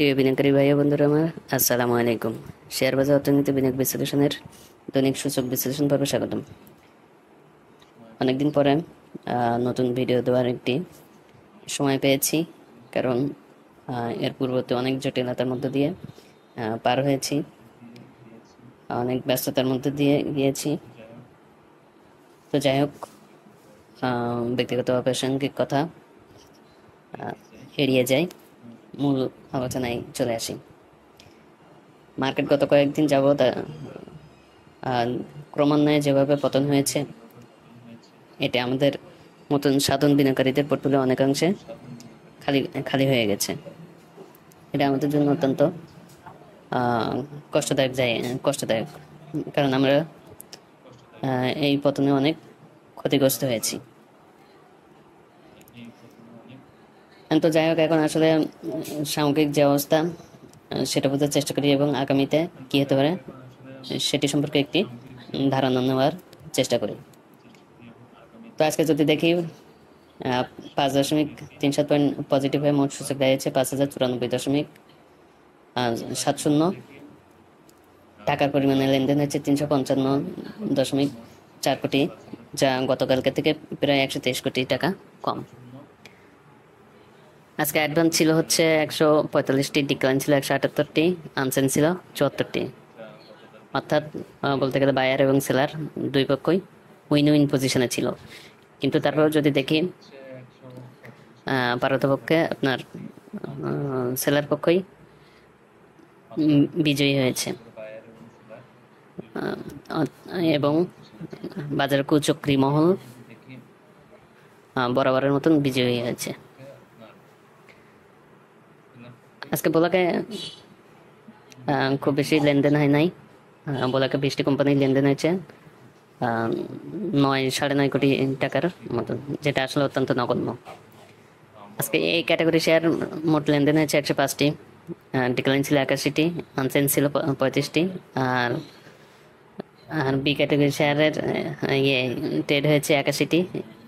প্রিয় বিনিয়োগকারী ভাই ও বন্ধুরা আমার, আসসালামু আলাইকুম। শেয়ার বাজার অর্থনীতি বিনিয়োগ বিশ্লেষণের দৈনিক সূচক বিশ্লেষণ পর্বে স্বাগতম। অনেকদিন পরে নতুন ভিডিও দেওয়ার একটি সময় পেয়েছি, কারণ এর পূর্বতে অনেক জটিলতার মধ্যে দিয়ে পার হয়েছি, অনেক ব্যস্ততার মধ্যে দিয়ে গিয়েছি। তো যাই হোক, ব্যক্তিগত অপ্রাসঙ্গিক কথা এড়িয়ে যাই, মূল আলোচনায় চলে আসি। মার্কেট গত কয়েকদিন যাবৎ ক্রমান্বয়ে যেভাবে পতন হয়েছে, এটা আমাদের মতন সাধারণ বিনিয়োগকারীদের পোর্টফোলিও অনেকাংশে খালি খালি হয়ে গেছে। এটা আমাদের জন্য অত্যন্ত কষ্টদায়ক, কারণ আমরা এই পতনে অনেক ক্ষতিগ্রস্ত হয়েছি। তো যাই হোক, এখন আসলে সামগ্রিক যে অবস্থা সেটা বোঝার চেষ্টা করি এবং আগামীতে কী হতে পারে সেটি সম্পর্কে একটি ধারণা নেওয়ার চেষ্টা করি। তো আজকে যদি দেখি 5.37 পজিটিভ হয়ে মোট সূচক দাঁড়িয়েছে 5,094.70 টাকার পরিমাণে লেনদেন হয়েছে 355.4 কোটি, যা গতকালকে থেকে প্রায় 123 কোটি টাকা কম। আজকে অ্যাডভান্স ছিল হচ্ছে 145টি, ডিক্লাইন ছিল 178টি, আনসেন ছিল 74টি। অর্থাৎ বলতে গেলে বায়ার এবং সেলার দুই পক্ষই উইন পজিশনে ছিল। কিন্তু তারপর যদি দেখি পারতপক্ষে আপনার সেলার পক্ষই বিজয়ী হয়েছে এবং বাজার কুচক্রী মহল বরাবরের মতন বিজয়ী হয়েছে। আজকে বলাকে খুব বেশি লেনদেন হয় নাই, বলাকে 20টি কোম্পানির লেনদেন হয়েছে 9-9.5 কোটি টাকার মতন, যেটা আসলে অত্যন্ত নগণ্য। আজকে এই ক্যাটাগরি শেয়ার মোট লেনদেন হয়েছে 105টি, ডিক্লাইন ছিল 81টি, আনসেন ছিল 35টি, আর বি ক্যাটাগরি শেয়ারের ট্রেড হয়েছে 81টি,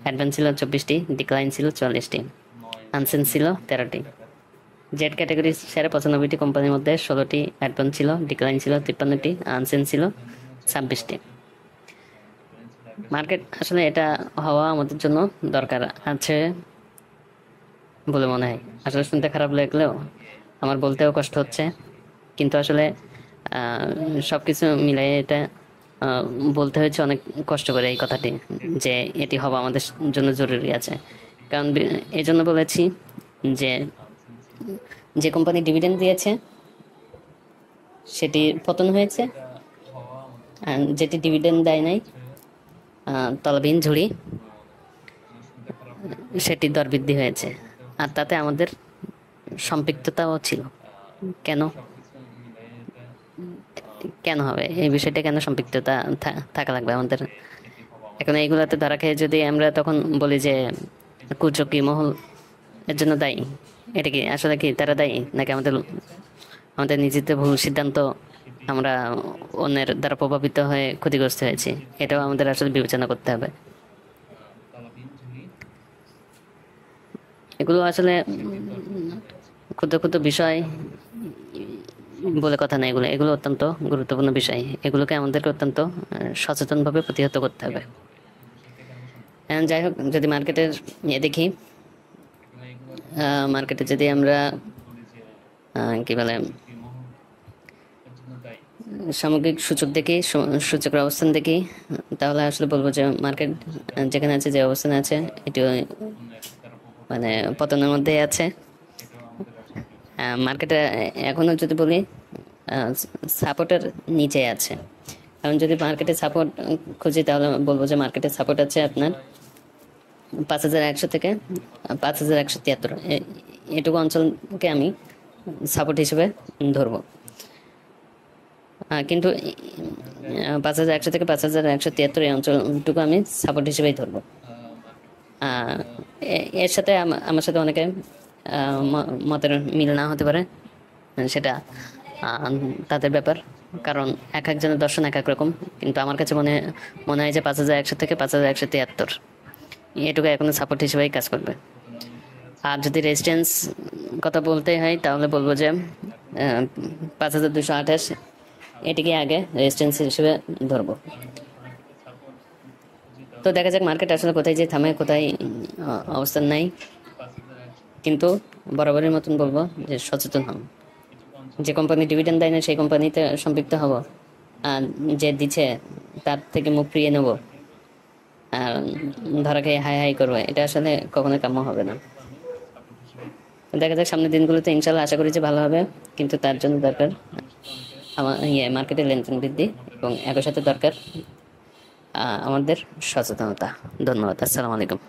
অ্যাডভান্স ছিল 24টি, ডিক্লাইন ছিল 44টি, আনসেন ছিল 13টি। জেড ক্যাটাগরি শেয়ারে 95টি কোম্পানির মধ্যে 16টি অ্যাডভান্স ছিল, ডিক্লাইন ছিল 53টি, আনসেন ছিল 26টি। মার্কেট আসলে এটা হওয়া আমাদের জন্য দরকার আছে বলে মনে হয়। আসলে শুনতে খারাপ লাগলেও আমার বলতেও কষ্ট হচ্ছে, কিন্তু আসলে সব কিছু মিলাই এটা বলতে হয়েছে অনেক কষ্ট করে এই কথাটি, যে এটি হওয়া আমাদের জন্য জরুরি আছে। কারণ এই জন্য বলেছি যে কোম্পানি ডিভিডেন্ড দিয়েছে সেটি পতন হয়েছে, যেটি ডিভিডেন্ড দেয় নাই তলাবিহীন ঝুড়ি সেটি দর বৃদ্ধি হয়েছে, আর তাতে আমাদের সম্পৃক্ততাও ছিল। কেন হবে এই বিষয়টা, কেন সম্পৃক্ততা থাকা লাগবে আমাদের? এখন এইগুলাতে ধরা খেয়ে যদি আমরা তখন বলি যে কুচক্রী মহল এর জন্য দায়ী, এটা কি আসলে কি তারা দায়ী, নাকি আমাদের নিজেদের ভুল সিদ্ধান্ত, আমরা অন্যের দ্বারা প্রভাবিত হয়ে ক্ষতিগ্রস্ত হয়েছি? এটাও আমাদের আসলে বিবেচনা করতে হবে। এগুলো আসলে ক্ষুদ্র ক্ষুদ্র বিষয় বলে কথা না, এগুলো অত্যন্ত গুরুত্বপূর্ণ বিষয়। এগুলোকে আমাদেরকে অত্যন্ত সচেতনভাবে প্রতিহত করতে হবে। যাই হোক, যদি মার্কেটের দেখি, মার্কেটে যদি আমরা কি বলে সামগ্রিক সূচক দেখি, সূচকের অবস্থান দেখি, তাহলে আসলে বলবো যে মার্কেট যেখানে আছে, যে অবস্থানে আছে, এটি মানে পতনের মধ্যেই আছে। মার্কেটে এখনো যদি বলি সাপোর্টের নিচে আছে। কারণ যদি মার্কেটে সাপোর্ট খুঁজি তাহলে বলবো যে মার্কেটে সাপোর্ট আছে আপনার 5,100 থেকে 5,173, এটুকু অঞ্চলকে আমি সাপোর্ট হিসেবে ধরবো। কিন্তু 5,100 থেকে 5,173 এই অঞ্চলটুকু আমি সাপোর্ট হিসেবেই ধরবো। এর সাথে আমার সাথে অনেকে মতের মিল না হতে পারে, সেটা তাদের ব্যাপার, কারণ এক একজনের দর্শন এক এক রকম। কিন্তু আমার কাছে মনে হয় যে 5,100 থেকে 5,173 এটুকু এখনো সাপোর্ট হিসেবেই কাজ করবে। আর যদি রেজিস্ট্যান্স কথা বলতে হয় তাহলে বলবো যে 5228 এটিকে আগে রেজিস্ট্যান্স হিসেবে ধরবো। তো দেখা যাক মার্কেট আসলে কোথায় যে থামে, কোথায় অবস্থান নাই। কিন্তু বরাবরের মতন বলবো যে সচেতন হন। যে কোম্পানি ডিভিডেন্ড দেয় না সেই কোম্পানিতে সম্পৃক্ত হব, আর যে দিচ্ছে তার থেকে মুখ ফিরিয়ে নেব আর ধরা খেয়ে হাই হাই করবো, এটা আসলে কখনোই কাম্য হবে না। দেখা যাক সামনের দিনগুলোতে ইনশাল্লাহ আশা করি যে ভালো হবে, কিন্তু তার জন্য দরকার আমার মার্কেটের লেনদেন বৃদ্ধি এবং একই সাথে দরকার আমাদের সচেতনতা। ধন্যবাদ। আসসালামু আলাইকুম।